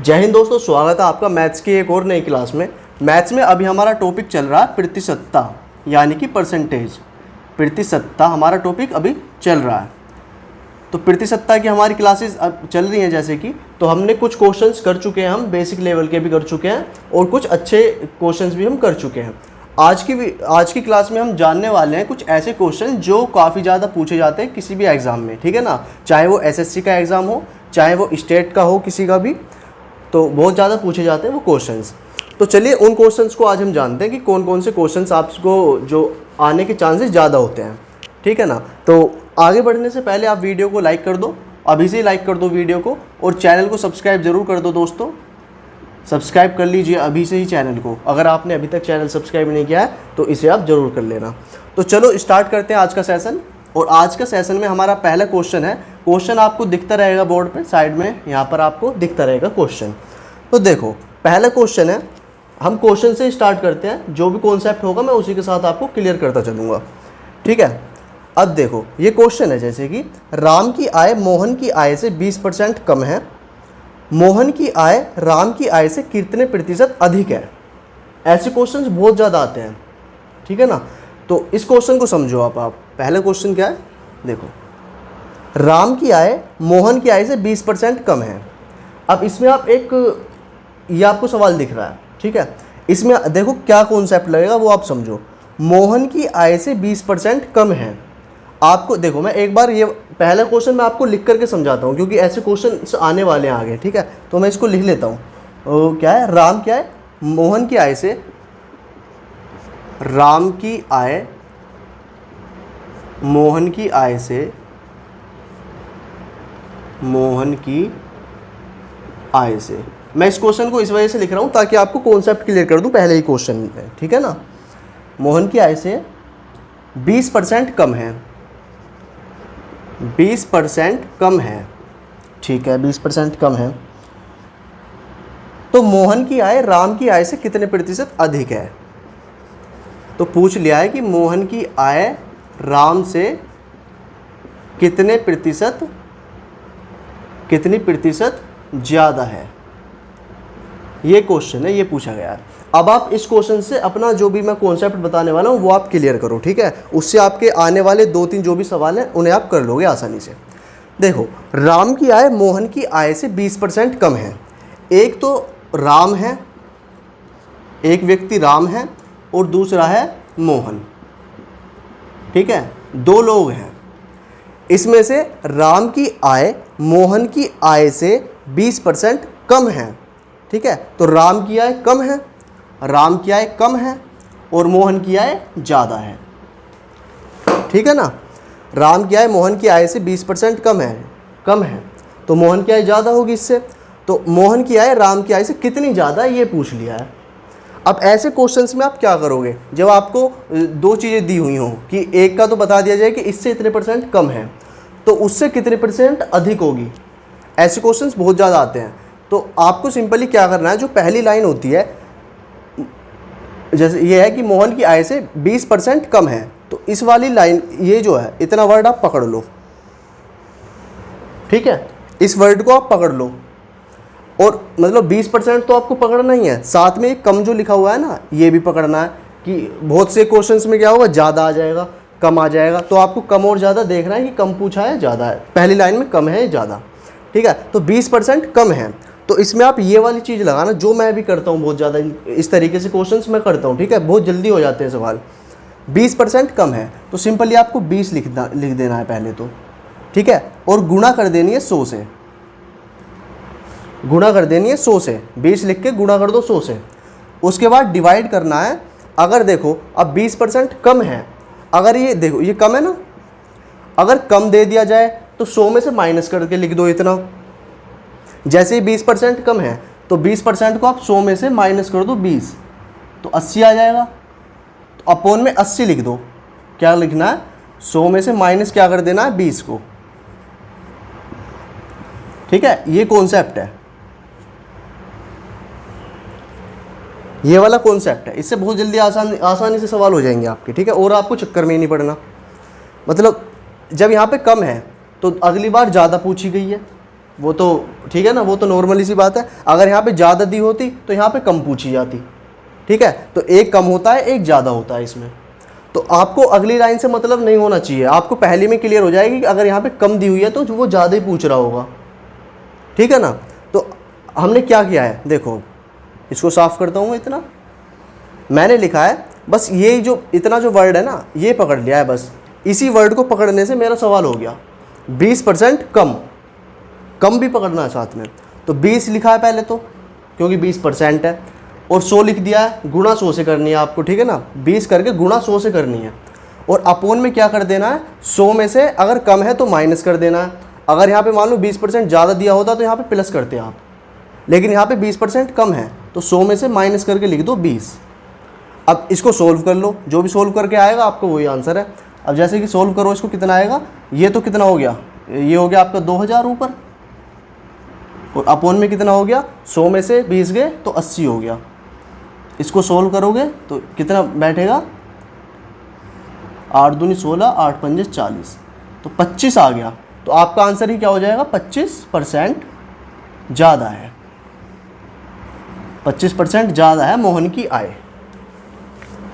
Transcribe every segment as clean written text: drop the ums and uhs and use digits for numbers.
जय हिंद दोस्तों, स्वागत है आपका मैथ्स की एक और नई क्लास में। मैथ्स में अभी हमारा टॉपिक चल रहा है प्रतिशतता, यानी कि परसेंटेज। प्रतिशतता हमारा टॉपिक अभी चल रहा है। तो प्रतिशतता की हमारी क्लासेस अब चल रही हैं जैसे कि, तो हमने कुछ क्वेश्चंस कर चुके हैं, हम बेसिक लेवल के भी कर चुके हैं और कुछ अच्छे क्वेश्चंस भी हम कर चुके हैं। आज की क्लास में हम जानने वाले हैं कुछ ऐसे क्वेश्चन जो काफ़ी ज़्यादा पूछे जाते हैं किसी भी एग्ज़ाम में, ठीक है ना। चाहे वो एसएससी का एग्ज़ाम हो, चाहे वो स्टेट का हो, किसी का भी, तो बहुत ज़्यादा पूछे जाते हैं वो क्वेश्चंस। तो चलिए उन क्वेश्चंस को आज हम जानते हैं कि कौन कौन से क्वेश्चंस आपको जो आने के चांसेस ज़्यादा होते हैं, ठीक है ना। तो आगे बढ़ने से पहले आप वीडियो को लाइक कर दो, अभी से ही लाइक कर दो वीडियो को, और चैनल को सब्सक्राइब ज़रूर कर दो दोस्तों। सब्सक्राइब कर लीजिए अभी से ही चैनल को। अगर आपने अभी तक चैनल सब्सक्राइब नहीं किया है तो इसे आप ज़रूर कर लेना। तो चलो स्टार्ट करते हैं आज का सेशन। और आज का सेशन में हमारा पहला क्वेश्चन है। क्वेश्चन आपको दिखता रहेगा बोर्ड पे साइड में, यहाँ पर आपको दिखता रहेगा क्वेश्चन। तो देखो पहला क्वेश्चन है, हम क्वेश्चन से स्टार्ट करते हैं। जो भी कॉन्सेप्ट होगा मैं उसी के साथ आपको क्लियर करता चलूँगा, ठीक है। अब देखो ये क्वेश्चन है जैसे कि राम की आय मोहन की आय से 20% कम है, मोहन की आय राम की आय से कितने प्रतिशत अधिक है। ऐसे क्वेश्चंस बहुत ज़्यादा आते हैं, ठीक है ना। तो इस क्वेश्चन को समझो आप। पहला क्वेश्चन क्या है, देखो राम की आय मोहन की आय से 20% कम है। अब इसमें आप ये आपको सवाल दिख रहा है, ठीक है। इसमें देखो क्या कॉन्सेप्ट लगेगा वो आप समझो। मोहन की आय से 20% कम है। आपको देखो मैं एक बार ये पहला क्वेश्चन मैं आपको लिख करके समझाता हूँ, क्योंकि ऐसे क्वेश्चन आने वाले हैं आगे, ठीक है। तो मैं इसको लिख लेता हूँ। क्या है, राम क्या है, मोहन की आय से, राम की आय मोहन की आय से, मोहन की आय से। मैं इस क्वेश्चन को इस वजह से लिख रहा हूँ ताकि आपको कॉन्सेप्ट क्लियर कर दूँ पहले ही क्वेश्चन में, ठीक है ना। मोहन की आय से 20% कम है, 20% कम है, ठीक है, 20% कम है। तो मोहन की आय राम की आय से कितने प्रतिशत अधिक है। तो पूछ लिया है कि मोहन की आय राम से कितनी प्रतिशत ज़्यादा है। ये क्वेश्चन है, ये पूछा गया है। अब आप इस क्वेश्चन से अपना जो भी मैं कॉन्सेप्ट बताने वाला हूँ वो आप क्लियर करो, ठीक है। उससे आपके आने वाले 2-3 जो भी सवाल हैं उन्हें आप कर लोगे आसानी से। देखो राम की आय मोहन की आय से 20% कम है। एक तो राम है, एक व्यक्ति राम है और दूसरा है मोहन, ठीक है, 2 लोग हैं। इसमें से राम की आय मोहन की आय से 20% कम है, ठीक है। तो राम की आय कम है, राम की आय कम है और मोहन की आय ज़्यादा है, ठीक है ना। राम की आय मोहन की आय से 20% कम है, तो मोहन की आय ज़्यादा होगी इससे। तो मोहन की आय राम की आय से कितनी ज़्यादा है ये पूछ लिया है। अब ऐसे क्वेश्चंस में आप क्या करोगे, जब आपको 2 चीज़ें दी हुई हों कि एक का तो बता दिया जाए कि इससे इतने % कम है, तो उससे कितने % अधिक होगी। ऐसे क्वेश्चंस बहुत ज़्यादा आते हैं। तो आपको सिंपली क्या करना है, जो पहली लाइन होती है, जैसे ये है कि मोहन की आय से 20% कम है, तो इस वाली लाइन, ये जो है इतना वर्ड आप पकड़ लो, ठीक है। इस वर्ड को आप पकड़ लो, और मतलब 20% तो आपको पकड़ना ही है, साथ में एक कम जो लिखा हुआ है ना ये भी पकड़ना है। कि बहुत से क्वेश्चंस में क्या होगा, ज़्यादा आ जाएगा, कम आ जाएगा, तो आपको कम और ज़्यादा देखना है कि कम पूछा है ज़्यादा है। पहली लाइन में कम है ज़्यादा, ठीक है। तो 20% कम है, तो इसमें आप ये वाली चीज़ लगाना जो मैं भी करता हूँ बहुत ज़्यादा। इस तरीके से क्वेश्चंस मैं करता हूँ, ठीक है, बहुत जल्दी हो जाते हैं सवाल। 20% कम है तो सिंपली आपको 20 लिख देना है पहले तो, ठीक है। और गुणा कर देनी है 100 से, गुणा कर देनी है 100 से। 20 लिख के गुणा कर दो 100 से। उसके बाद डिवाइड करना है। अगर देखो अब 20% कम है, अगर ये देखो ये कम है ना, अगर कम दे दिया जाए तो 100 में से माइनस करके लिख दो इतना। जैसे ही 20% कम है तो 20% को आप 100 में से माइनस कर दो 20, तो 80 आ जाएगा। तो अपोन में 80 लिख दो। क्या लिखना है, 100 में से माइनस क्या कर देना है, 20 को, ठीक है। ये कॉन्सेप्ट है, ये वाला कॉन्सेप्ट है। इससे बहुत जल्दी आसानी से सवाल हो जाएंगे आपके, ठीक है। और आपको चक्कर में ही नहीं पड़ना। मतलब जब यहाँ पे कम है तो अगली बार ज़्यादा पूछी गई है, वो तो ठीक है ना, वो तो नॉर्मली सी बात है। अगर यहाँ पे ज़्यादा दी होती तो यहाँ पे कम पूछी जाती, ठीक है। तो एक कम होता है, एक ज़्यादा होता है इसमें। तो आपको अगली लाइन से मतलब नहीं होना चाहिए, आपको पहले में क्लियर हो जाएगी कि अगर यहाँ पे कम दी हुई है तो वो ज़्यादा ही पूछ रहा होगा, ठीक है ना। तो हमने क्या किया है, देखो इसको साफ करता हूँ। इतना मैंने लिखा है, बस ये जो इतना जो वर्ड है ना, ये पकड़ लिया है। बस इसी वर्ड को पकड़ने से मेरा सवाल हो गया। 20% कम, कम भी पकड़ना है साथ में। तो 20 लिखा है पहले तो, क्योंकि 20% है, और 100 लिख दिया है। गुणा 100 से करनी है आपको, ठीक है ना। 20 करके गुणा 100 से करनी है। और अपोन में क्या कर देना है, 100 में से अगर कम है तो माइनस कर देना है। अगर यहाँ पे मान लो 20% ज़्यादा दिया होता तो यहाँ पे प्लस करते आप, लेकिन यहाँ पे 20% कम है तो 100 में से माइनस करके लिख दो 20। अब इसको सोल्व कर लो, जो भी सोल्व करके आएगा आपको वही आंसर है। अब जैसे कि सोल्व करो, इसको कितना आएगा, ये तो कितना हो गया, ये हो गया आपका 2000 ऊपर, और अपोन में कितना हो गया, 100 में से 20 गए तो 80 हो गया। इसको सोल्व करोगे तो कितना बैठेगा, 8 दूनी 16, 8 पंजे 40, तो 25 आ गया। तो आपका आंसर ही क्या हो जाएगा, 25% ज़्यादा है। 25% ज़्यादा है मोहन की आय,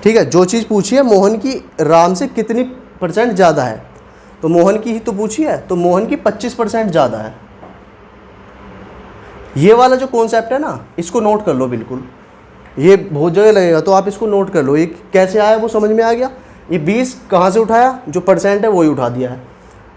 ठीक है। जो चीज़ पूछी है मोहन की राम से कितनी % ज़्यादा है, तो मोहन की ही तो पूछी है, तो मोहन की 25% ज़्यादा है। ये वाला जो कॉन्सेप्ट है ना, इसको नोट कर लो बिल्कुल, ये बहुत जगह लगेगा, तो आप इसको नोट कर लो। ये कैसे आया वो समझ में आ गया। ये 20 कहाँ से उठाया, जो % है वही उठा दिया है।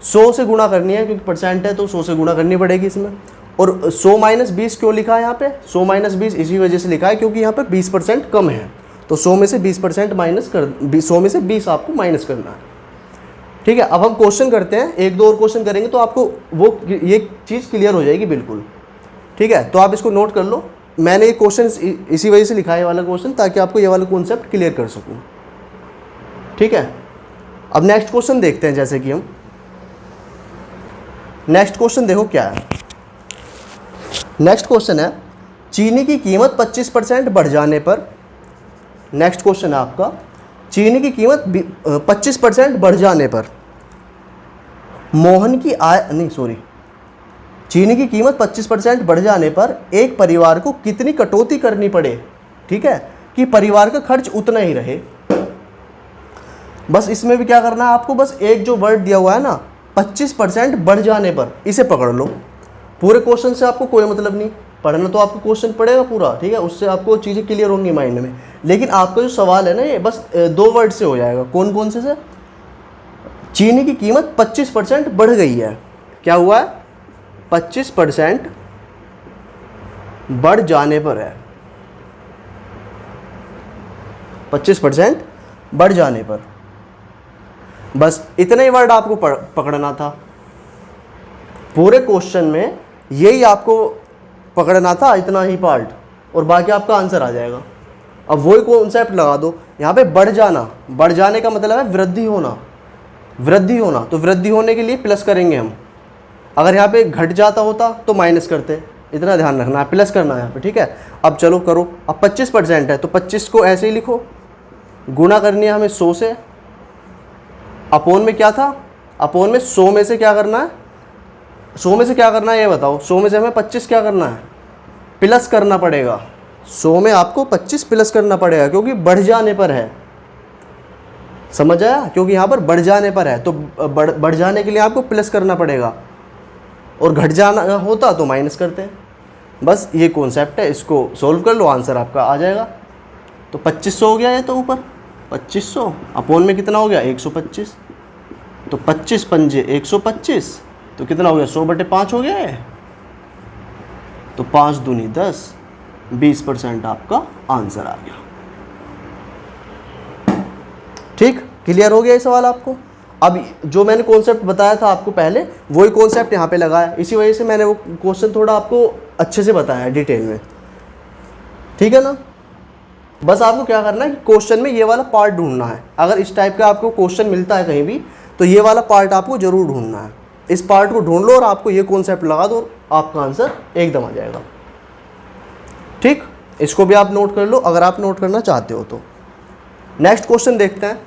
100 से गुणा करनी है, क्योंकि % है तो 100 से गुणा करनी पड़ेगी इसमें। और 100 - 20 क्यों लिखा है यहाँ पे, 100 - 20 इसी वजह से लिखा है क्योंकि यहाँ पे 20% कम है। तो 100 में से 20% माइनस कर, 100 में से 20 आपको माइनस करना है, ठीक है। अब हम क्वेश्चन करते हैं, एक दो और क्वेश्चन करेंगे तो आपको वो ये चीज़ क्लियर हो जाएगी बिल्कुल, ठीक है। तो आप इसको नोट कर लो। मैंने ये क्वेश्चन इसी वजह से लिखा है, ये वाला क्वेश्चन, ताकि आपको ये वाला कॉन्सेप्ट क्लियर कर सकूँ, ठीक है। अब नेक्स्ट क्वेश्चन देखते हैं। जैसे कि हम नेक्स्ट क्वेश्चन देखो क्या है। नेक्स्ट क्वेश्चन है, चीनी की कीमत 25% बढ़ जाने पर, नेक्स्ट क्वेश्चन है आपका, चीनी की कीमत 25% बढ़ जाने पर मोहन की आय, नहीं सॉरी, चीनी की कीमत 25% बढ़ जाने पर एक परिवार को कितनी कटौती करनी पड़े, ठीक है, कि परिवार का खर्च उतना ही रहे। बस इसमें भी क्या करना है आपको, बस एक जो वर्ड दिया हुआ है ना, 25% बढ़ जाने पर, इसे पकड़ लो। पूरे क्वेश्चन से आपको कोई मतलब नहीं, पढ़ना तो आपको क्वेश्चन पड़ेगा पूरा, ठीक है, उससे आपको चीज़ें क्लियर होंगी माइंड में। लेकिन आपका जो सवाल है ना, ये बस 2 वर्ड से हो जाएगा। कौन कौन से? चीनी की कीमत 25% बढ़ गई है, क्या हुआ है, 25% बढ़ जाने पर है, 25% बढ़ जाने पर। बस इतना ही वर्ड आपको पकड़ना था पूरे क्वेश्चन में, यही आपको पकड़ना था, इतना ही पार्ट, और बाकी आपका आंसर आ जाएगा। अब वही कॉन्सेप्ट लगा दो यहाँ पे, बढ़ जाना, बढ़ जाने का मतलब है वृद्धि होना, वृद्धि होना। तो वृद्धि होने के लिए प्लस करेंगे हम। अगर यहाँ पे घट जाता होता तो माइनस करते, इतना ध्यान रखना है, प्लस करना है यहाँ पे, ठीक है। अब चलो करो। अब 25% है तो 25 को ऐसे ही लिखो, गुणा करनी है हमें 100 से। अपोन में क्या था, अपोन में 100 में से क्या करना है, 100 में से क्या करना है ये बताओ। 100 में से हमें 25 क्या करना है, प्लस करना पड़ेगा। 100 में आपको 25 प्लस करना पड़ेगा, क्योंकि बढ़ जाने पर है, समझ आया, क्योंकि यहाँ पर बढ़ जाने पर है, तो बढ़ जाने के लिए आपको प्लस करना पड़ेगा, और घट जाना होता तो माइनस करते हैं। बस ये कॉन्सेप्ट है, इसको सोल्व कर लो, आंसर आपका आ जाएगा। तो 2500 हो गया ये तो ऊपर, 2500 अपोन में कितना हो गया, 125। तो 25 पंजे 125, तो कितना हो गया, 100/5 हो गया है। तो 5 दूनी 10, 20% आपका आंसर आ गया। ठीक, क्लियर हो गया ये सवाल आपको। अब जो मैंने कॉन्सेप्ट बताया था आपको पहले, वही कॉन्सेप्ट यहाँ पे लगा है, इसी वजह से मैंने वो क्वेश्चन थोड़ा आपको अच्छे से बताया है डिटेल में, ठीक है ना। बस आपको क्या करना है कि क्वेश्चन में ये वाला पार्ट ढूंढना है। अगर इस टाइप का आपको क्वेश्चन मिलता है कहीं भी, तो ये वाला पार्ट आपको जरूर ढूंढना है। इस पार्ट को ढूंढ लो और आपको ये कॉन्सेप्ट लगा दो, और आपका आंसर एकदम आ जाएगा। ठीक, इसको भी आप नोट कर लो अगर आप नोट करना चाहते हो तो। नेक्स्ट क्वेश्चन देखते हैं।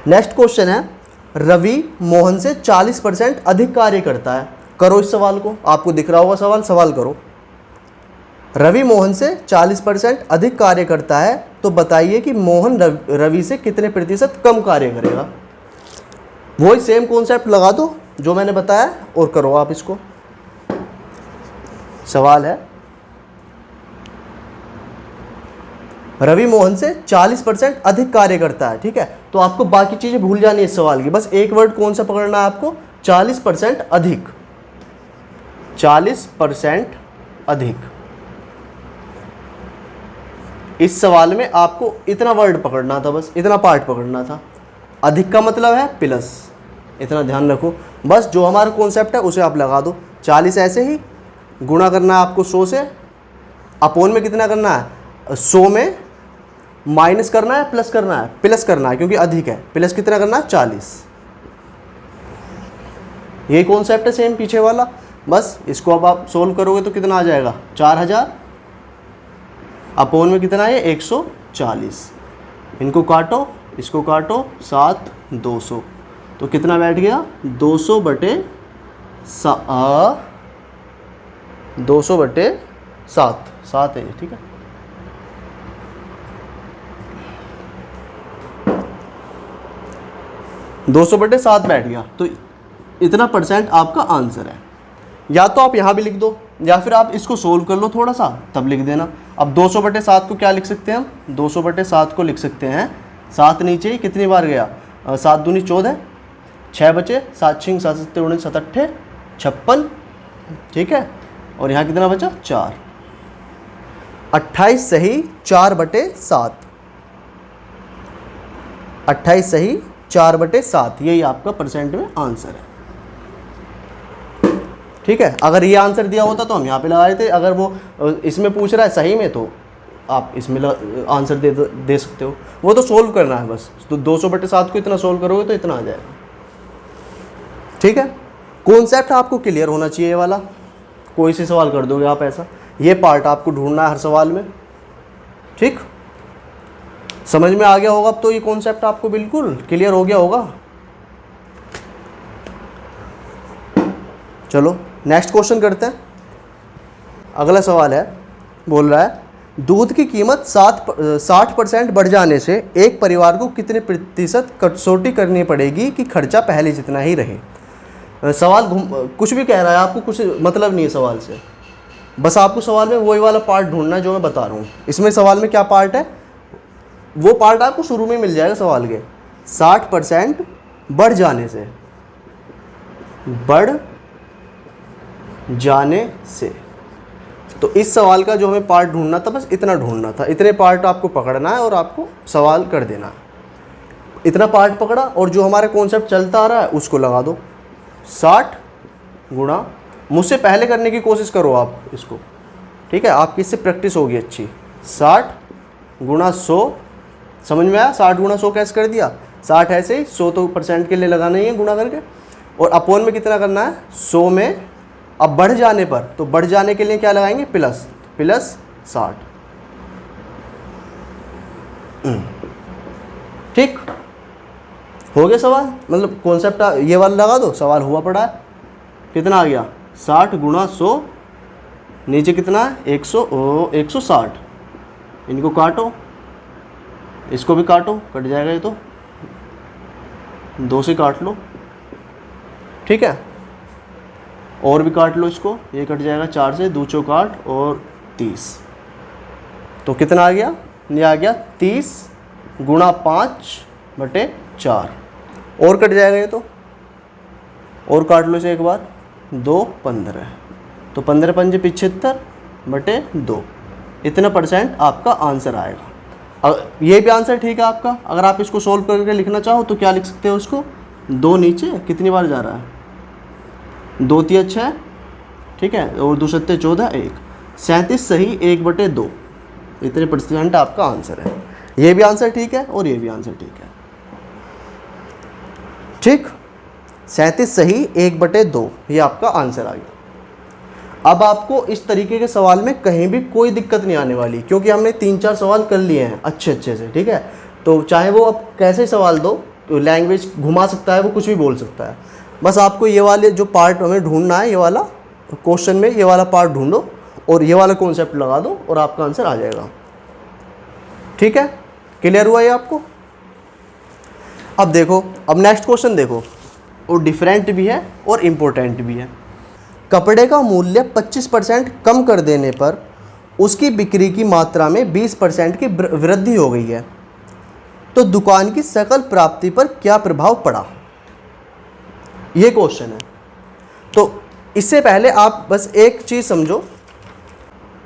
नेक्स्ट क्वेश्चन है, रवि मोहन से 40% अधिक कार्य करता है। करो इस सवाल को, आपको दिख रहा होगा सवाल करो। रवि मोहन से 40% अधिक कार्य करता है, तो बताइए कि मोहन रवि से कितने प्रतिशत कम कार्य करेगा। वही सेम कॉन्सेप्ट लगा दो जो मैंने बताया और करो आप इसको। सवाल है, रवि मोहन से 40% अधिक कार्य करता है, ठीक है। तो आपको बाकी चीजें भूल जानी है इस सवाल की, बस एक वर्ड कौन सा पकड़ना है आपको, 40% अधिक, 40% अधिक। इस सवाल में आपको इतना वर्ड पकड़ना था, बस इतना पार्ट पकड़ना था। अधिक का मतलब है प्लस, इतना ध्यान रखो। बस जो हमारा कॉन्सेप्ट है उसे आप लगा दो। 40 ऐसे ही गुणा करना है आपको 100 से, अपोन में कितना करना है, 100 में माइनस करना है, प्लस करना है, प्लस करना है क्योंकि अधिक है, प्लस कितना करना है 40। यही कॉन्सेप्ट है सेम पीछे वाला। बस इसको अब आप सोल्व करोगे तो कितना आ जाएगा, 4000 अपोन में कितना है 140। इनको काटो, इसको काटो, 7 200, तो कितना बैठ गया 200 बटे 7, 7 है, ठीक है। दो 200/7 बैठ गया, तो इतना परसेंट आपका आंसर है। या तो आप यहाँ भी लिख दो या फिर आप इसको सोल्व कर लो थोड़ा सा, तब लिख देना। अब 200/7 को क्या लिख सकते हैं हम, 200/7 को लिख सकते हैं, 7 नीचे कितनी बार गया, 7 दूनी 14, 6 बचे, 7 6 7 7 19 7 8 56, ठीक है। और यहाँ कितना बचा 4, 28 सही 4/7, 28 सही 4/7, यही आपका परसेंट में आंसर है, ठीक है। अगर ये आंसर दिया होता तो हम यहाँ पे लगाए थे, अगर वो इसमें पूछ रहा है सही में तो आप इसमें आंसर दे सकते हो। वो तो सोल्व करना है बस, तो 200/7 को इतना सोल्व करोगे तो इतना आ जाएगा, ठीक है। कॉन्सेप्ट आपको क्लियर होना चाहिए, ये वाला कोई सी सवाल कर दोगे आप ऐसा, ये पार्ट आपको ढूंढना है हर सवाल में, ठीक। समझ में आ गया होगा अब तो, ये कॉन्सेप्ट आपको बिल्कुल क्लियर हो गया होगा। चलो नेक्स्ट क्वेश्चन करते हैं। अगला सवाल है, बोल रहा है दूध की कीमत 60% बढ़ जाने से एक परिवार को कितने प्रतिशत कटौती करनी पड़ेगी कि खर्चा पहले जितना ही रहे। सवाल कुछ भी कह रहा है, आपको कुछ मतलब नहीं है सवाल से, बस आपको सवाल में वही वाला पार्ट ढूंढना है जो मैं बता रहा हूँ। इसमें सवाल में क्या पार्ट है, वो पार्ट आपको शुरू में मिल जाएगा सवाल के। 60% बढ़ जाने से, बढ़ जाने से, तो इस सवाल का जो हमें पार्ट ढूंढना था, बस इतना ढूंढना था। इतने पार्ट आपको पकड़ना है और आपको सवाल कर देना है। इतना पार्ट पकड़ा और जो हमारा कॉन्सेप्ट चलता आ रहा है उसको लगा दो। 60 गुणा, मुझसे पहले करने की कोशिश करो आप इसको, ठीक है, आपकी इससे प्रैक्टिस होगी अच्छी। 60 गुणा 100, समझ में आया, 60 गुणा 100 कैसे कर दिया, 60 ऐसे ही, 100 तो परसेंट के लिए लगाना ही है गुणा करके, और अपोन में कितना करना है 100 में। अब बढ़ जाने पर, तो बढ़ जाने के लिए क्या लगाएंगे, प्लस, प्लस 60, ठीक हो गया सवाल। मतलब कॉन्सेप्ट ये वाला लगा दो, सवाल हुआ पड़ा है। कितना आ गया 60 गुणा 100, नीचे कितना है 160, इनको काटो, इसको भी काटो, कट जाएगा ये तो, 2 से काट लो, ठीक है, और भी काट लो इसको, ये कट जाएगा 4 से, 2 चौक 8 और 30, तो कितना आ गया, ये आ गया 30 गुणा 5/4, और कट जाएगा ये तो, और काट लो इसे एक बार, 2 15, तो 15 पंजे 75/2, इतना परसेंट आपका आंसर आएगा। ये भी आंसर ठीक है आपका। अगर आप इसको सोल्व करके लिखना चाहो तो क्या लिख सकते हो उसको, 2 नीचे कितनी बार जा रहा है, 2 3 6, ठीक है, और 2 7 14 1, 37 सही 1/2, इतने परसेंट आपका आंसर है। ये भी आंसर ठीक है और ये भी आंसर ठीक है, ठीक, 37 सही 1/2, ये आपका आंसर आ गया। अब आपको इस तरीके के सवाल में कहीं भी कोई दिक्कत नहीं आने वाली, क्योंकि हमने 3 4 सवाल कर लिए हैं अच्छे से, ठीक है। तो चाहे वो अब कैसे सवाल दो, लैंग्वेज घुमा सकता है, वो कुछ भी बोल सकता है। बस आपको ये वाले जो पार्ट हमें ढूंढना है, ये वाला क्वेश्चन में ये वाला पार्ट ढूंढो और ये वाला कॉन्सेप्ट लगा दो और आपका आंसर आ जाएगा। ठीक है, क्लियर हुआ ये आपको? अब देखो, अब नेक्स्ट क्वेश्चन देखो, और डिफरेंट भी है और इम्पोर्टेंट भी है। कपड़े का मूल्य 25% कम कर देने पर उसकी बिक्री की मात्रा में 20% की वृद्धि हो गई है, तो दुकान की सकल प्राप्ति पर क्या प्रभाव पड़ा? ये क्वेश्चन है। तो इससे पहले आप बस एक चीज़ समझो।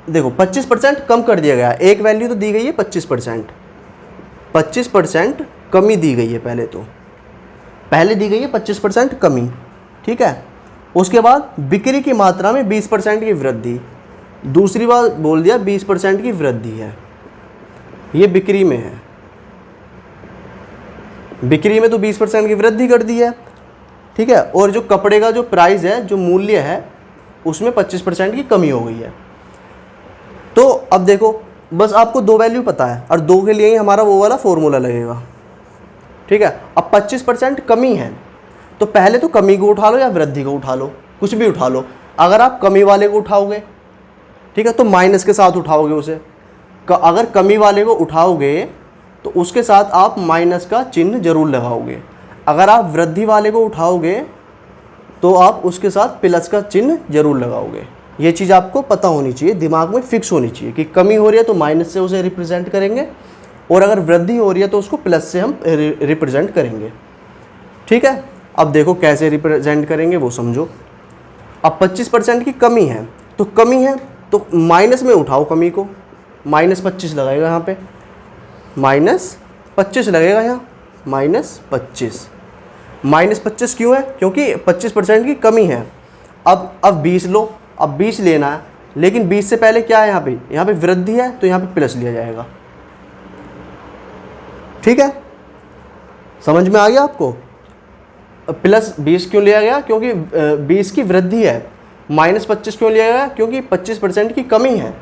देखो 25% कम कर दिया गया, एक वैल्यू तो दी गई है 25% कमी दी गई है। पहले दी गई है 25% कमी, ठीक है। उसके बाद बिक्री की मात्रा में 20% की वृद्धि, दूसरी बार बोल दिया 20% की वृद्धि है, ये बिक्री में है। बिक्री में तो 20% की वृद्धि कर दी है, ठीक है। और जो कपड़े का जो प्राइस है, जो मूल्य है, उसमें 25% की कमी हो गई है। तो अब देखो, बस आपको दो वैल्यू पता है और दो के लिए ही हमारा वो वाला फॉर्मूला लगेगा, ठीक है। अब 25% कमी है, तो पहले तो कमी को उठा लो या वृद्धि को उठा लो, कुछ भी उठा लो। अगर आप कमी वाले को उठाओगे, ठीक है, तो माइनस के साथ उठाओगे उसे। अगर कमी वाले को उठाओगे तो उसके साथ आप माइनस का चिन्ह जरूर लगाओगे। अगर आप वृद्धि वाले को उठाओगे तो आप उसके साथ प्लस का चिन्ह जरूर लगाओगे। ये चीज़ आपको पता होनी चाहिए, दिमाग में फिक्स होनी चाहिए कि कमी हो रही है तो माइनस से उसे रिप्रेजेंट करेंगे, और अगर वृद्धि हो रही है तो उसको प्लस से हम रिप्रेजेंट करेंगे, ठीक है। अब देखो कैसे रिप्रेजेंट करेंगे वो समझो। अब 25% की कमी है, तो कमी है तो माइनस में उठाओ कमी को, -25 लगेगा यहाँ पे, -25 लगेगा यहाँ, -25 क्यों है? क्योंकि 25% की कमी है। अब 20 लो, अब 20 लेना है, लेकिन 20 से पहले क्या है यहाँ पे वृद्धि है, तो यहाँ पे प्लस लिया जाएगा, ठीक है। समझ में आ गया आपको? प्लस 20 क्यों लिया गया? क्योंकि 20 की वृद्धि है। -25 क्यों लिया गया? क्योंकि 25% की कमी है,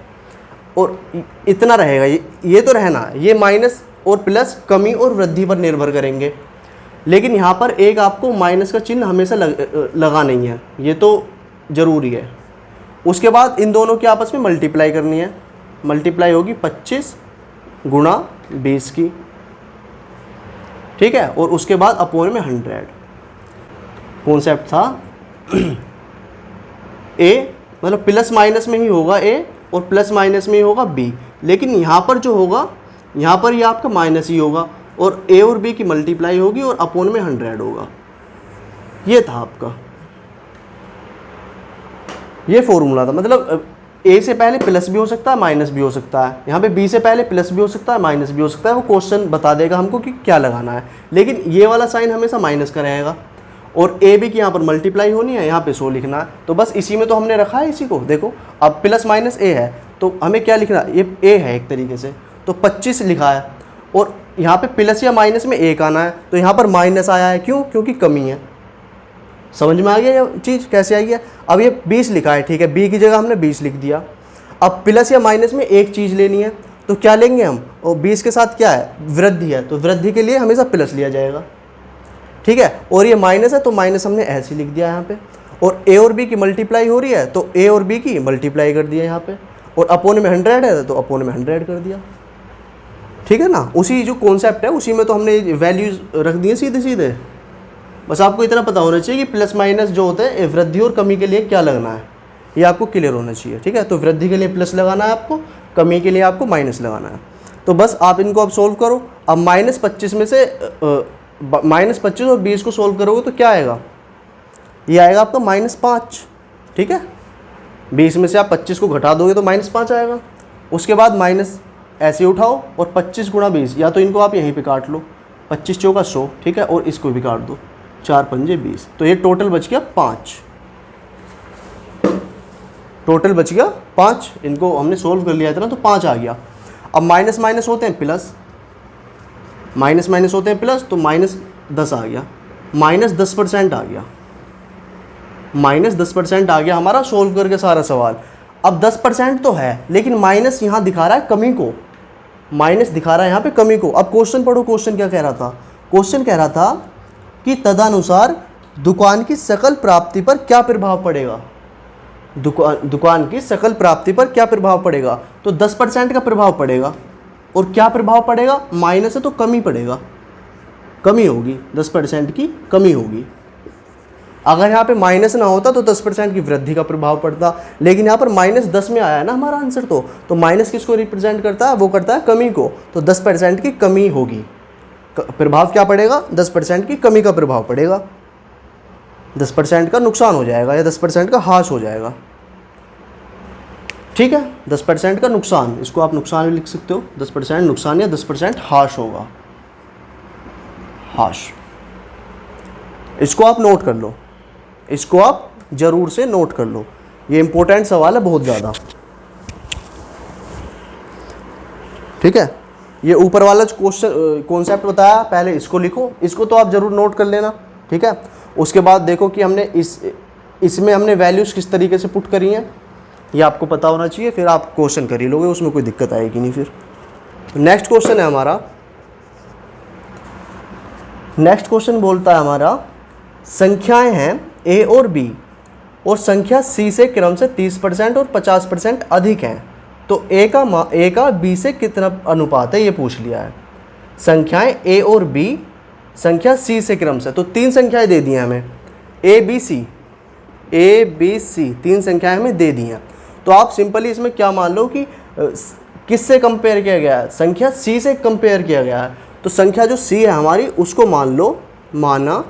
और इतना रहेगा, ये तो रहना, ये माइनस और प्लस कमी और वृद्धि पर निर्भर करेंगे। लेकिन यहाँ पर एक आपको माइनस का चिन्ह हमेशा लगा नहीं है, ये तो ज़रूरी है। उसके बाद इन दोनों की आपस में मल्टीप्लाई करनी है, मल्टीप्लाई होगी 25 गुणा 20 की, ठीक है। और उसके बाद अपोन में 100। कॉन्सेप्ट था ए मतलब प्लस माइनस में ही होगा ए और प्लस माइनस में ही होगा बी, लेकिन यहाँ पर जो होगा, यहाँ पर ये आपका माइनस ही होगा और ए और बी की मल्टीप्लाई होगी और अपोन में 100 होगा। ये था आपका, ये फॉर्मूला था। मतलब ए से पहले प्लस भी हो सकता है, माइनस भी हो सकता है, यहाँ पे बी से पहले प्लस भी हो सकता है, माइनस भी हो सकता है। वो क्वेश्चन बता देगा हमको कि क्या लगाना है, लेकिन ये वाला साइन हमेशा माइनस का रहेगा। और ए बी की यहाँ पर मल्टीप्लाई होनी है, यहाँ पे 100 लिखना है। तो बस इसी में तो हमने रखा है इसी को। देखो अब प्लस माइनस ए है, तो हमें क्या लिखना है? ये ए है एक तरीके से, तो 25 लिखा है, और यहाँ पे प्लस या माइनस में एक आना है, तो यहाँ पर माइनस आया है। क्यों? क्योंकि कमी है। समझ में आ गया ये चीज़ कैसे आई है? अब ये 20 लिखा है, ठीक है, बी की जगह हमने 20 लिख दिया। अब प्लस या माइनस में एक चीज़ लेनी है, तो क्या लेंगे हम? और 20 के साथ क्या है? वृद्धि है, तो वृद्धि के लिए हमेशा प्लस लिया जाएगा, ठीक है। और ये माइनस है, तो माइनस हमने ऐसे लिख दिया यहाँ पे। और ए और बी की मल्टीप्लाई हो रही है, तो ए और बी की मल्टीप्लाई कर दिया यहाँ पे, और अपोन में 100 है, तो अपोन में 100 कर दिया, ठीक है ना। उसी जो कॉन्सेप्ट है उसी में तो हमने वैल्यूज रख दी है सीधे सीधे। बस आपको इतना पता होना चाहिए कि प्लस माइनस जो होते हैं वृद्धि और कमी के लिए क्या लगना है, ये आपको क्लियर होना चाहिए, ठीक है। तो वृद्धि के लिए प्लस लगाना है आपको, कमी के लिए आपको माइनस लगाना है। तो बस आप इनको अब सोल्व करो। अब -25 में से -25 और 20 को सोल्व करोगे तो क्या आएगा? ये आएगा आपका -5, ठीक है। 20 में से आप 25 को घटा दोगे तो -5 आएगा। उसके बाद माइनस ऐसे उठाओ और 25 गुणा 20, या तो इनको आप यहीं पे काट लो, 25 चौका 100, ठीक है, और इसको भी काट दो, 4 पंजे 20, तो ये टोटल बच गया 5। टोटल बच गया 5। इनको हमने सोल्व कर लिया था ना, तो 5 आ गया। अब माइनस माइनस होते हैं प्लस, माइनस माइनस होते हैं प्लस, तो -10 आ गया, -10% आ गया, -10% आ गया हमारा सोल्व करके सारा सवाल। अब 10% तो है, लेकिन माइनस यहाँ दिखा रहा है कमी को, माइनस दिखा रहा है यहाँ पे कमी को। अब क्वेश्चन पढ़ो, क्वेश्चन क्या कह रहा था? क्वेश्चन कह रहा था कि तदनुसार दुकान की सकल प्राप्ति पर क्या प्रभाव पड़ेगा, दुकान की सकल प्राप्ति पर क्या प्रभाव पड़ेगा। तो 10% का प्रभाव पड़ेगा। और क्या प्रभाव पड़ेगा, माइनस है तो कमी पड़ेगा, कमी होगी, 10% की कमी होगी। अगर यहाँ पे माइनस ना होता तो 10% की वृद्धि का प्रभाव पड़ता, लेकिन यहाँ पर -10 में आया है ना हमारा आंसर। तो माइनस किसको रिप्रेजेंट करता है, वो करता है कमी को। तो 10% की कमी होगी। प्रभाव क्या पड़ेगा, 10% की कमी का प्रभाव पड़ेगा। 10% का नुकसान हो जाएगा या 10% का हास हो जाएगा। ठीक है, 10% का नुकसान, इसको आप नुकसान भी लिख सकते हो, 10% नुकसान या 10% हाश होगा, हाश। इसको आप नोट कर लो, इसको आप जरूर से नोट कर लो, ये इंपॉर्टेंट सवाल है बहुत ज़्यादा। ठीक है, ये ऊपर वाला जो क्वेश्चन कॉन्सेप्ट बताया पहले इसको लिखो, इसको तो आप जरूर नोट कर लेना। ठीक है, उसके बाद देखो कि हमने इसमें हमने वैल्यूज़ किस तरीके से पुट करी हैं, ये आपको पता होना चाहिए, फिर आप क्वेश्चन कर ही लोगे, उसमें कोई दिक्कत आएगी नहीं। फिर नेक्स्ट क्वेश्चन है हमारा, नेक्स्ट क्वेश्चन बोलता है हमारा, संख्याएं हैं ए और बी और संख्या सी से क्रम से 30% और 50% अधिक हैं, तो ए का बी से कितना अनुपात है, ये पूछ लिया है। संख्याएं ए और बी संख्या सी से क्रम से, तो 3 संख्याएं दे दी हैं हमें, ए बी सी 3 संख्याएं हमें दे दी हैं। तो आप सिंपली इसमें क्या मान लो कि किससे कंपेयर किया गया है, संख्या सी से कंपेयर किया गया है। तो संख्या जो सी है हमारी उसको मान लो, माना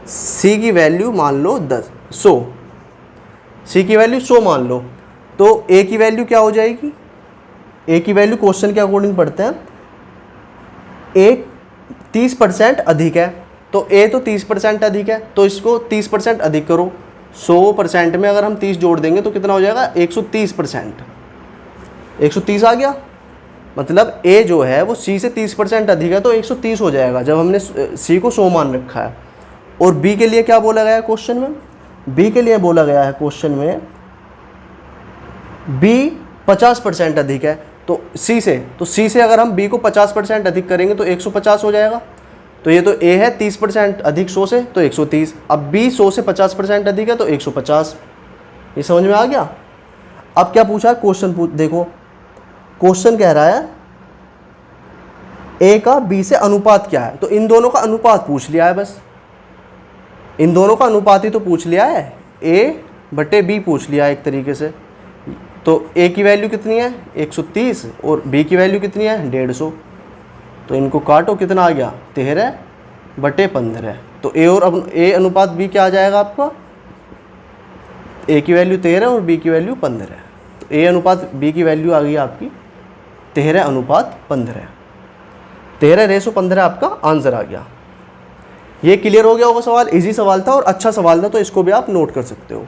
सी की वैल्यू मान लो 100, सी की वैल्यू 100 मान लो। तो ए की वैल्यू क्या हो जाएगी, ए की वैल्यू क्वेश्चन के अकॉर्डिंग पढ़ते हैं, ए 30% अधिक है, तो ए तो 30% अधिक है, तो इसको 30% अधिक करो। 100% में अगर हम 30 जोड़ देंगे तो कितना हो जाएगा, 130%। 130 आ गया, मतलब ए जो है वो सी से 30% अधिक है, तो 130 हो जाएगा जब हमने सी को 100 मान रखा है। और बी के लिए क्या बोला गया है क्वेश्चन में, बी के लिए बोला गया है क्वेश्चन में बी 50% अधिक है, तो सी से अगर हम बी को 50% अधिक करेंगे तो 150 हो जाएगा। तो ये तो ए है 30% अधिक 100 से, तो 130। अब बी 100 से 50% अधिक है तो 150। ये समझ में आ गया। अब क्या पूछा क्वेश्चन, देखो क्वेश्चन कह रहा है ए का बी से अनुपात क्या है, तो इन दोनों का अनुपात पूछ लिया है, बस इन दोनों का अनुपात ही तो पूछ लिया है, ए बटे बी पूछ लिया है एक तरीके से। तो ए की वैल्यू कितनी है 130 और बी की वैल्यू कितनी है 150, तो इनको काटो, कितना आ गया 13 बटे 15। तो ए और अब ए अनुपात बी क्या आ जाएगा आपका, ए की वैल्यू 13 और बी की वैल्यू 15, तो ए अनुपात बी की वैल्यू आ गई आपकी 13:15, 13:15 आपका आंसर आ गया। ये क्लियर हो गया होगा सवाल, इजी सवाल था और अच्छा सवाल था, तो इसको भी आप नोट कर सकते हो।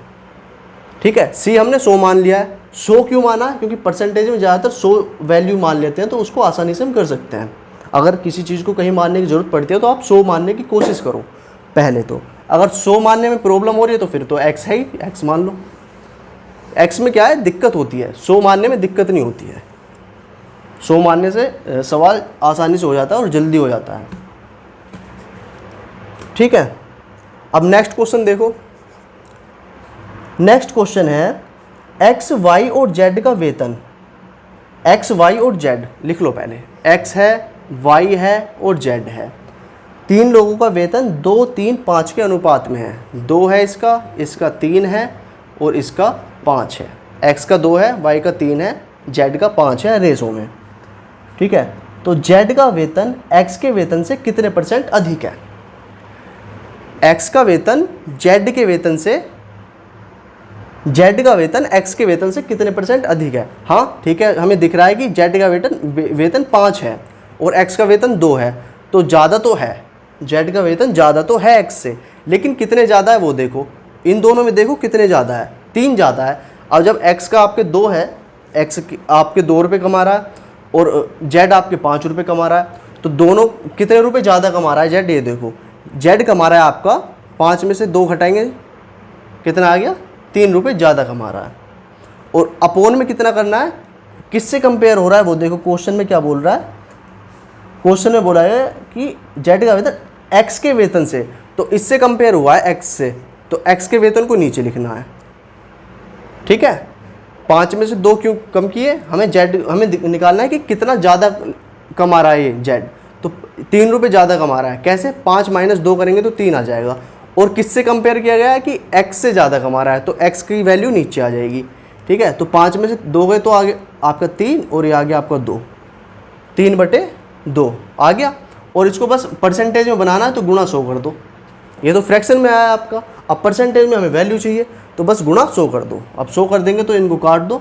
ठीक है, सी हमने 100 मान लिया है। 100 क्यों माना, क्योंकि परसेंटेज में ज़्यादातर 100 वैल्यू मान लेते हैं, तो उसको आसानी से हम कर सकते हैं। अगर किसी चीज़ को कहीं मानने की ज़रूरत पड़ती है तो आप 100 मानने की कोशिश करो पहले। तो अगर 100 मानने में प्रॉब्लम हो रही है तो फिर तो x है ही, x मान लो। x में क्या है, दिक्कत होती है, 100 मानने में दिक्कत नहीं होती है। 100 मानने से सवाल आसानी से हो जाता है और जल्दी हो जाता है। ठीक है, अब नेक्स्ट क्वेश्चन देखो। नेक्स्ट क्वेश्चन है x, y और z का वेतन। x, y और z लिख लो पहले, x है, y है और z है। 3 लोगों का वेतन 2, 3, 5 के अनुपात में है। 2 है इसका 3 है और इसका 5 है। x का 2 है, y का 3 है, z का 5 है रेशो में। ठीक है, तो z का वेतन x के वेतन से कितने % अधिक है। x का वेतन z के वेतन से, z का वेतन x के वेतन से कितने % अधिक है। हाँ ठीक है, हमें दिख रहा है कि z का वेतन 5 है और x का वेतन 2 है, तो ज़्यादा तो है, z का वेतन ज़्यादा तो है x से, लेकिन कितने ज़्यादा है वो देखो, इन दोनों में देखो कितने ज़्यादा है, 3 ज़्यादा है। अब जब x का आपके 2 है, x आपके 2 रुपये कमा रहा है और z आपके 5 रुपये कमा रहा है, तो दोनों कितने रुपये ज़्यादा कमा रहा है z, ये देखो z कमा रहा है आपका 5 में से 2 घटाएंगे कितना आ गया, 3 रुपये ज़्यादा कमा रहा है। और अपोन में कितना करना है, किससे कंपेयर हो रहा है वो देखो, क्वेश्चन में क्या बोल रहा है, क्वेश्चन में बोला है कि जेड का वेतन एक्स के वेतन से, तो इससे कंपेयर हुआ है एक्स से, तो एक्स के वेतन को नीचे लिखना है। ठीक है, 5 में से 2 क्यों कम किए, हमें जेड हमें निकालना है कि कितना ज़्यादा कमा रहा है ये जेड, तो 3 रुपये ज़्यादा कमा रहा है। कैसे, 5 - 2 करेंगे तो 3 आ जाएगा। और किससे कंपेयर किया गया है कि एक्स से ज़्यादा कमा रहा है, तो एक्स की वैल्यू नीचे आ जाएगी। ठीक है, तो 5 में से 2 गए तो आगे आपका 3 और ये आ गया आपका 2, 3/2 आ गया। और इसको बस परसेंटेज में बनाना है तो गुणा 100 कर दो। ये तो फ्रैक्शन में आया आपका, अब परसेंटेज में हमें वैल्यू चाहिए तो बस गुणा 100 कर दो। अब 100 कर देंगे तो इनको काट दो,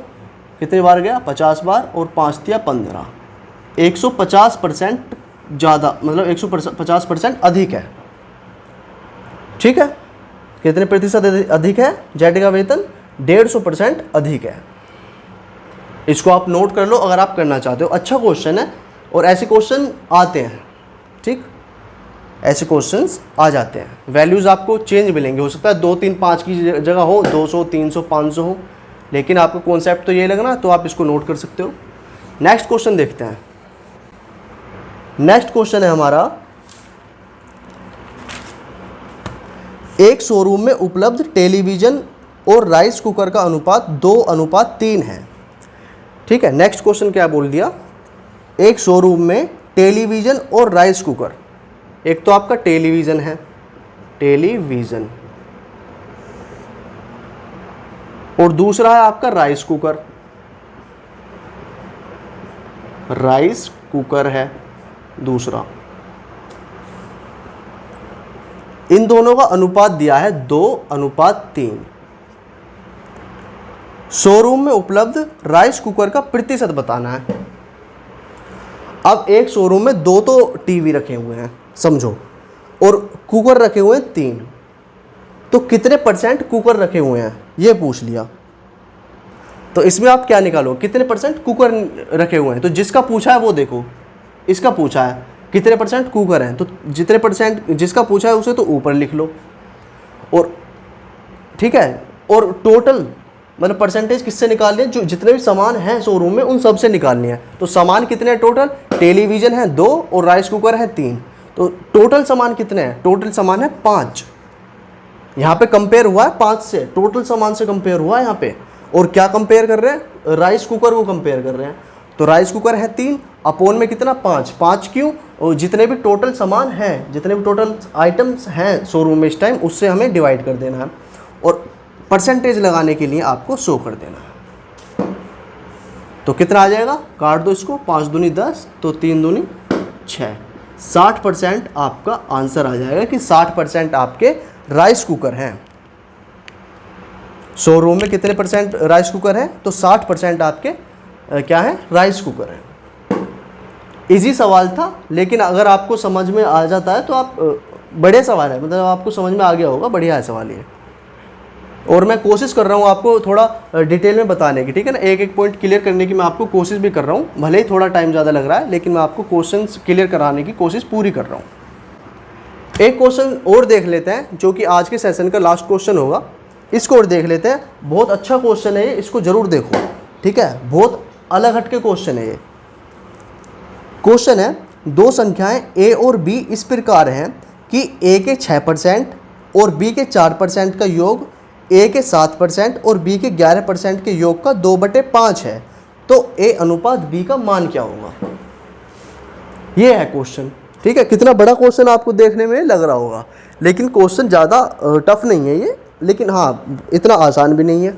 कितने बार गया, 50 बार, और 5 × 15, 150% ज़्यादा, मतलब 150% अधिक है। ठीक है, कितने प्रतिशत अधिक है, जेड का वेतन 150% अधिक है। इसको आप नोट कर लो अगर आप करना चाहते हो। अच्छा क्वेश्चन है और ऐसे क्वेश्चन आते हैं। ठीक, ऐसे क्वेश्चंस आ जाते हैं। वैल्यूज़ आपको चेंज मिलेंगे, हो सकता है 2, 3, 5 की जगह हो 200, 300, 500 हो, लेकिन आपका कॉन्सेप्ट तो ये लगना, तो आप इसको नोट कर सकते हो। नेक्स्ट क्वेश्चन देखते हैं। नेक्स्ट क्वेश्चन है हमारा, एक शोरूम में उपलब्ध टेलीविज़न और राइस कुकर का अनुपात 2:3 है। ठीक है, नेक्स्ट क्वेश्चन क्या बोल दिया, एक शोरूम में टेलीविज़न और राइस कुकर, एक तो आपका टेलीविज़न है, टेलीविज़न, और दूसरा है आपका राइस कुकर, राइस कुकर है दूसरा। इन दोनों का अनुपात दिया है 2:3। शोरूम में उपलब्ध राइस कुकर का प्रतिशत बताना है। अब एक शोरूम में 2 तो टीवी रखे हुए हैं समझो, और कुकर रखे हुए हैं 3, तो कितने % कुकर रखे हुए हैं ये पूछ लिया। तो इसमें आप क्या निकालो, कितने % कुकर रखे हुए हैं, तो जिसका पूछा है वो देखो, इसका पूछा है कितने % कुकर हैं, तो जितने % जिसका पूछा है उसे तो ऊपर लिख लो। और ठीक है, और टोटल मतलब परसेंटेज किससे निकालनी है, जो जितने भी सामान हैं शोरूम में उन सब से निकालनी है। तो सामान कितने हैं टोटल, टेलीविज़न है 2 और राइस कुकर है 3, तो टोटल सामान कितने हैं, टोटल सामान है 5। यहाँ पे कंपेयर हुआ है 5 से, टोटल सामान से कंपेयर हुआ है यहाँ पे। और क्या कंपेयर कर रहे हैं, राइस कुकर को कंपेयर कर रहे हैं। तो राइस कुकर है 3, अपोन में कितना 5 क्यों, और जितने भी टोटल सामान हैं, जितने भी टोटल आइटम्स हैं शोरूम में इस टाइम, उससे हमें डिवाइड कर देना है और परसेंटेज लगाने के लिए आपको 100 कर देना है। तो कितना आ जाएगा, काट दो इसको, 5 दूनी 10, तो 3 दूनी 6, 60% आपका आंसर आ जाएगा कि 60% आपके राइस कुकर हैं। शोरूम में कितने % राइस कुकर हैं, तो 60% आपके क्या है, राइस कुकर हैं। इजी सवाल था, लेकिन अगर आपको समझ में आ जाता है तो आप बड़े सवाल है, मतलब आपको समझ में आ गया होगा, बढ़िया है सवाल ये। और मैं कोशिश कर रहा हूँ आपको थोड़ा डिटेल में बताने की, ठीक है ना, एक एक पॉइंट क्लियर करने की मैं आपको कोशिश भी कर रहा हूँ। भले ही थोड़ा टाइम ज़्यादा लग रहा है, लेकिन मैं आपको क्वेश्चंस क्लियर कराने की कोशिश पूरी कर रहा हूँ। एक क्वेश्चन और देख लेते हैं, जो कि आज के सेशन का लास्ट क्वेश्चन होगा। इसको और देख लेते हैं, बहुत अच्छा क्वेश्चन है ये, इसको ज़रूर देखो। ठीक है, बहुत अलग हटके क्वेश्चन है ये। क्वेश्चन है, 2 संख्याएं a और b इस प्रकार हैं कि a के 6% और b के 4% का योग a के 7% और b के 11% के योग का 2/5 है, तो a अनुपात b का मान क्या होगा। ये है क्वेश्चन। ठीक है, कितना बड़ा क्वेश्चन आपको देखने में लग रहा होगा, लेकिन क्वेश्चन ज़्यादा टफ नहीं है ये, लेकिन हाँ इतना आसान भी नहीं है।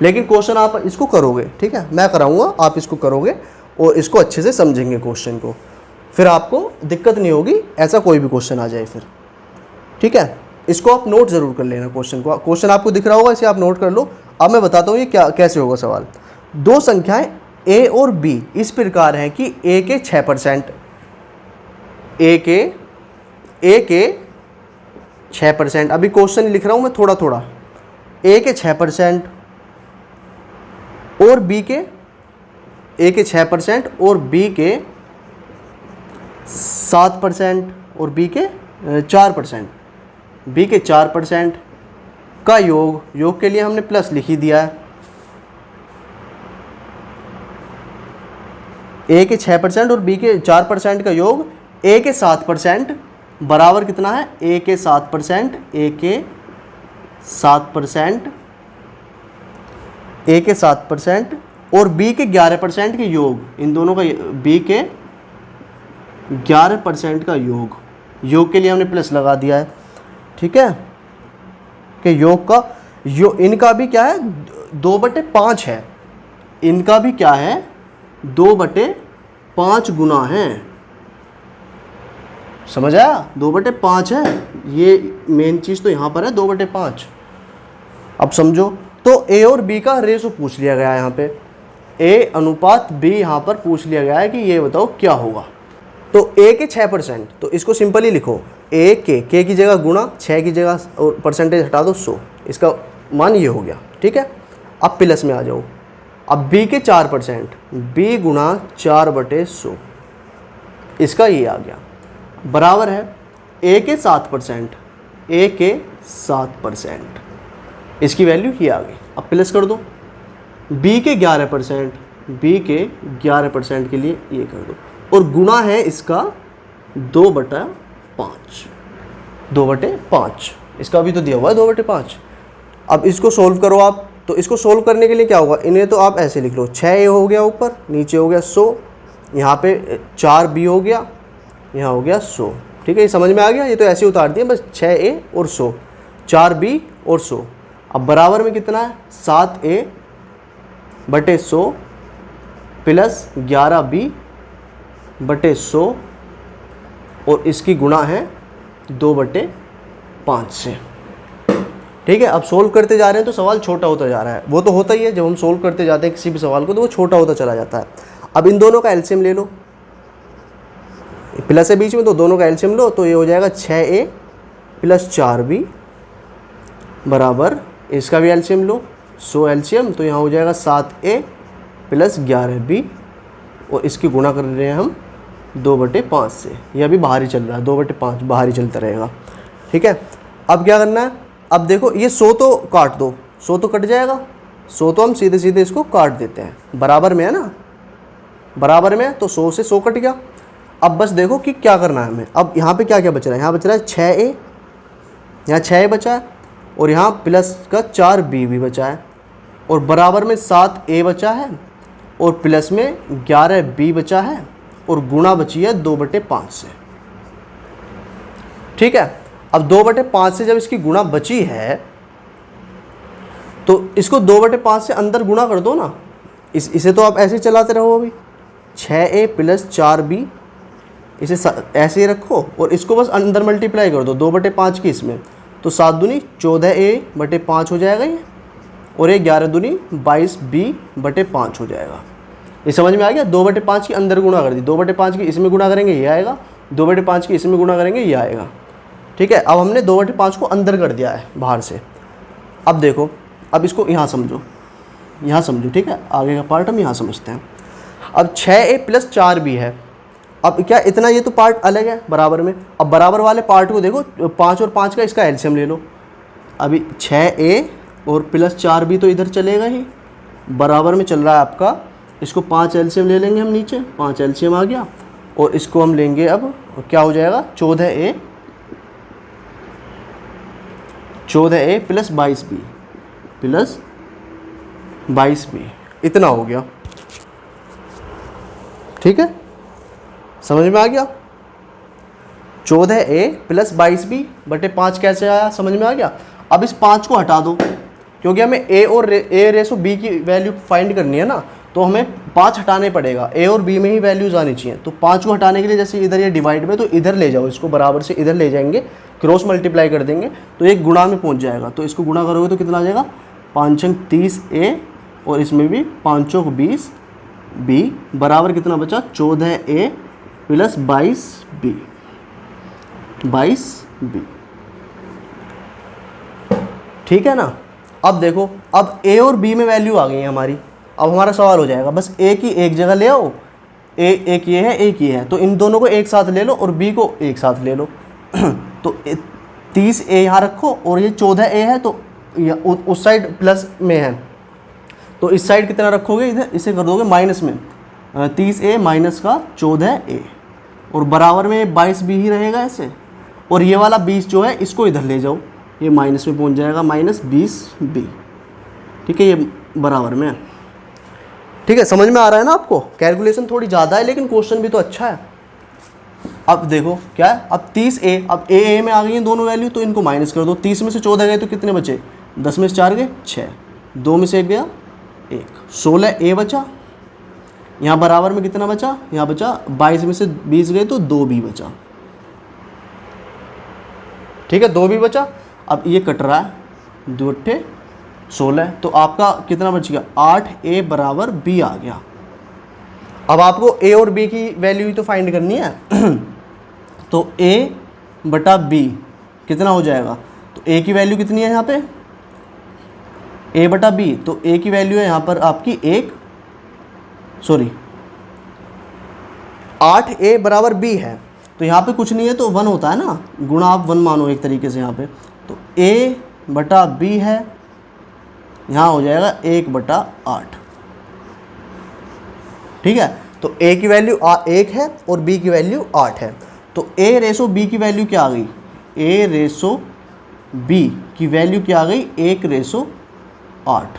लेकिन क्वेश्चन आप इसको करोगे, ठीक है, मैं कराऊंगा, आप इसको करोगे और इसको अच्छे से समझेंगे क्वेश्चन को, फिर आपको दिक्कत नहीं होगी, ऐसा कोई भी क्वेश्चन आ जाए फिर। ठीक है, इसको आप नोट ज़रूर कर लेना क्वेश्चन को। क्वेश्चन आपको दिख रहा होगा, इसे आप नोट कर लो। अब मैं बताता हूँ ये क्या कैसे होगा सवाल। 2 संख्याएं a और b इस प्रकार हैं कि a के 6%, a के 6%, अभी क्वेश्चन लिख रहा हूँ मैं थोड़ा थोड़ा, a के 6% और b के a के 6% और b के 7% और b के 4%, b के 4% का योग के लिए हमने प्लस लिख ही दिया है। ए के 6% और बी के 4% का योग ए के 7% बराबर कितना है, ए के 7%, ए के 7%, ए के 7% और बी के 11% के योग, इन दोनों का बी के 11% का योग के लिए हमने प्लस लगा दिया है, ठीक है, कि योग का इनका भी क्या है 2/5 है, इनका भी क्या है 2/5 गुना है, समझ आया, 2/5 है, ये मेन चीज़ तो यहाँ पर है 2/5। अब समझो, तो ए और बी का रेशो पूछ लिया गया है यहाँ पे, ए अनुपात बी यहाँ पर पूछ लिया गया है कि ये बताओ क्या होगा। तो ए के 6%, तो इसको सिंपली लिखो, ए के की जगह गुणा, 6 की जगह और परसेंटेज हटा दो 100, इसका मान ये हो गया, ठीक है। अब प्लस में आ जाओ, अब बी के 4%, बी गुणा 4/100, इसका ये आ गया, बराबर है ए के 7%, ए के 7%, इसकी वैल्यू ये आ गई। अब प्लस कर दो, बी के 11%, बी के 11% के लिए ये कर दो, और गुणा है इसका 2/5, 2/5, इसका भी तो दिया हुआ है 2/5। अब इसको सोल्व करो आप, तो इसको सोल्व करने के लिए क्या होगा, इन्हें तो आप ऐसे लिख लो, 6a हो गया ऊपर, नीचे हो गया 100, यहाँ पे 4b हो गया, यहाँ हो गया 100, ठीक है, ये समझ में आ गया, ये तो ऐसे उतार दिए बस, 6a और 100, 4b और 100। अब बराबर में कितना है, 7a/100 प्लस 11b/100 और इसकी गुणा है 2/5 से, ठीक है। अब सोल्व करते जा रहे हैं तो सवाल छोटा होता जा रहा है, वो तो होता ही है, जब हम सोल्व करते जाते हैं किसी भी सवाल को तो वो छोटा होता चला जाता है। अब इन दोनों का एलसीएम ले लो, प्लस है बीच में तो दोनों का एलसीएम लो, तो ये हो जाएगा 6a + 4b बराबर, इसका भी एलसीएम लो, 100 एलसीएम, तो यहाँ हो जाएगा 7a + 11b और इसकी गुणा कर रहे हैं हम 2/5 से, यह अभी बाहर ही चल रहा है, 2/5 बाहर ही चलता रहेगा, ठीक है। अब क्या करना है, अब देखो ये 100 तो काट दो, 100 तो कट जाएगा, 100 तो हम सीधे सीधे इसको काट देते हैं, बराबर में है ना, बराबर में, तो 100 से 100 कट गया। अब बस देखो कि क्या करना है हमें, अब यहाँ पे क्या क्या बच रहा है, यहाँ बच रहा है 6a, यहाँ 6a बचा है, और यहाँ प्लस का 4b भी बचा है, और बराबर में 7a बचा है, और प्लस में 11b बचा है, और गुणा बची है 2/5 से, ठीक है। अब 2/5 से जब इसकी गुणा बची है तो इसको 2/5 से अंदर गुणा कर दो ना, इसे तो आप ऐसे ही चलाते रहो, अभी 6a + 4b इसे ऐसे ही रखो, और इसको बस अंदर मल्टीप्लाई कर दो 2/5 की इसमें, तो 7 दूनी 14a/5 हो जाएगा ये, और ये 11 दूनी 22b/5 हो जाएगा। ये समझ में आ गया, 2/5 की अंदर गुणा कर दी, 2/5 की इसमें गुणा करेंगे ये आएगा, 2/5 की इसमें गुणा करेंगे ये आएगा, ठीक है। अब हमने 2/5 को अंदर कर दिया है बाहर से। अब देखो, अब इसको यहाँ समझो, यहाँ समझो, ठीक है, आगे का पार्ट हम यहाँ समझते हैं। अब 6a + 4b है, अब क्या इतना, ये तो पार्ट अलग है बराबर में, अब बराबर वाले पार्ट को देखो, 5 और 5 का इसका एलसीएम ले लो, अभी 6a और + 4b तो इधर चलेगा ही, बराबर में चल रहा है आपका, इसको 5 एलसीएम ले लेंगे हम नीचे, 5 एलसीएम आ गया, और इसको हम लेंगे अब, क्या हो जाएगा 14a + 22b, इतना हो गया, ठीक है, समझ में आ गया। 14a + 22b/5 कैसे आया, समझ में आ गया। अब इस 5 को हटा दो, क्योंकि हमें a और a/b की वैल्यू फाइंड करनी है ना, तो हमें 5 हटाने पड़ेगा, a और b में ही वैल्यूज आनी चाहिए। तो 5 को हटाने के लिए जैसे इधर ये डिवाइड में, तो इधर ले जाओ, इसको बराबर से इधर ले जाएंगे, क्रॉस मल्टीप्लाई कर देंगे तो एक गुणा में पहुंच जाएगा, तो इसको गुणा करोगे तो कितना आ जाएगा, 5 × 30a और इसमें भी 5 × 20b बराबर कितना बचा, 14a + 22b, ठीक है ना। अब देखो, अब a और b में वैल्यू आ गई है हमारी, अब हमारा सवाल हो जाएगा, बस a की एक जगह ले आओ, एक ये है, एक ये है, तो इन दोनों को एक साथ ले लो और b को एक साथ ले लो तो 30a यहाँ रखो, और ये 14a है, तो उस साइड प्लस में है, तो इस साइड कितना रखोगे, इधर इसे कर दोगे माइनस में, 30A माइनस का 14A, और बराबर में 22B ही रहेगा ऐसे, और ये वाला 20 जो है इसको इधर ले जाओ, ये माइनस में पहुंच जाएगा, माइनस 20B। ठीक है, ये बराबर में है। ठीक है, समझ में आ रहा है ना आपको? कैलकुलेशन थोड़ी ज़्यादा है लेकिन क्वेश्चन भी तो अच्छा है। अब देखो क्या है, अब 30A, अब ए में आ गई हैं दोनों वैल्यू, तो इनको माइनस कर दो। 30 में से 14 गए तो कितने बचे? 10 में से 4 गए 6, 2 में से 1 गया 1, 16A बचा। यहाँ बराबर में कितना बचा? यहाँ बचा 22 में से 20 गए तो 2B बचा। ठीक है, 2B बचा। अब ये कट रहा है, 2 अट्ठे 16, तो आपका कितना बच गया? 8A बराबर B आ गया। अब आपको A और B की वैल्यू तो फाइंड करनी है तो A बटा B कितना हो जाएगा? तो A की वैल्यू कितनी है यहाँ पे? A बटा B, तो A की वैल्यू है यहाँ पर आपकी 8A बराबर B है, तो यहाँ पे कुछ नहीं है तो 1 होता है ना, गुणा आप 1 मानो एक तरीके से यहाँ पे, तो A बटा B है, यहाँ हो जाएगा 1 बटा 8। ठीक है, तो A की वैल्यू 1 है और B की वैल्यू 8 है, तो A रेसो B की वैल्यू क्या आ गई? A रेसो B की वैल्यू क्या आ गई? 1 रेसो 8।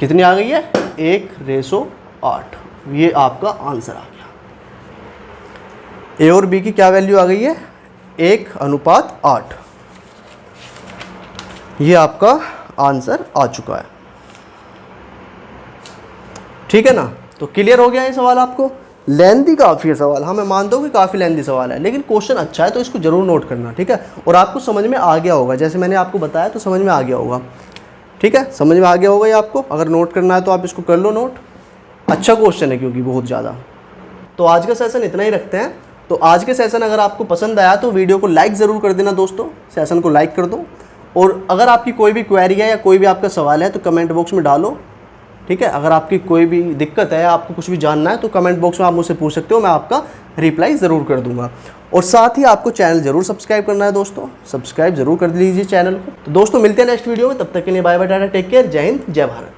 कितनी आ गई है? 1 रेसो 8। ये आपका आंसर आ गया। A और B की क्या वैल्यू आ गई है? 1:8। ये आपका आंसर आ चुका है। ठीक है ना? तो क्लियर हो गया ये सवाल आपको? लेंथी काफ़ी है सवाल, हाँ मैं मानता हूँ कि काफ़ी लेंथी सवाल है, लेकिन क्वेश्चन अच्छा है तो इसको जरूर नोट करना। ठीक है, और आपको समझ में आ गया होगा, जैसे मैंने आपको बताया तो समझ में आ गया होगा। ठीक है, समझ में आ गया होगा ये आपको। अगर नोट करना है तो आप इसको कर लो नोट। अच्छा क्वेश्चन है क्योंकि बहुत ज़्यादा। तो आज का सेशन इतना ही रखते हैं। तो आज के सेशन अगर आपको पसंद आया तो वीडियो को लाइक ज़रूर कर देना दोस्तों, सेशन को लाइक कर दो। और अगर आपकी कोई भी क्वेरी है या कोई भी आपका सवाल है तो कमेंट बॉक्स में डालो। ठीक है, अगर आपकी कोई भी दिक्कत है, आपको कुछ भी जानना है तो कमेंट बॉक्स में आप मुझसे पूछ सकते हो, मैं आपका रिप्लाई ज़रूर कर दूंगा। और साथ ही आपको चैनल ज़रूर सब्सक्राइब करना है दोस्तों, सब्सक्राइब ज़रूर कर लीजिए चैनल को। तो दोस्तों मिलते हैं नेक्स्ट वीडियो में, तब तक के लिए bye bye, tata, take care, जय हिंद, जय भारत।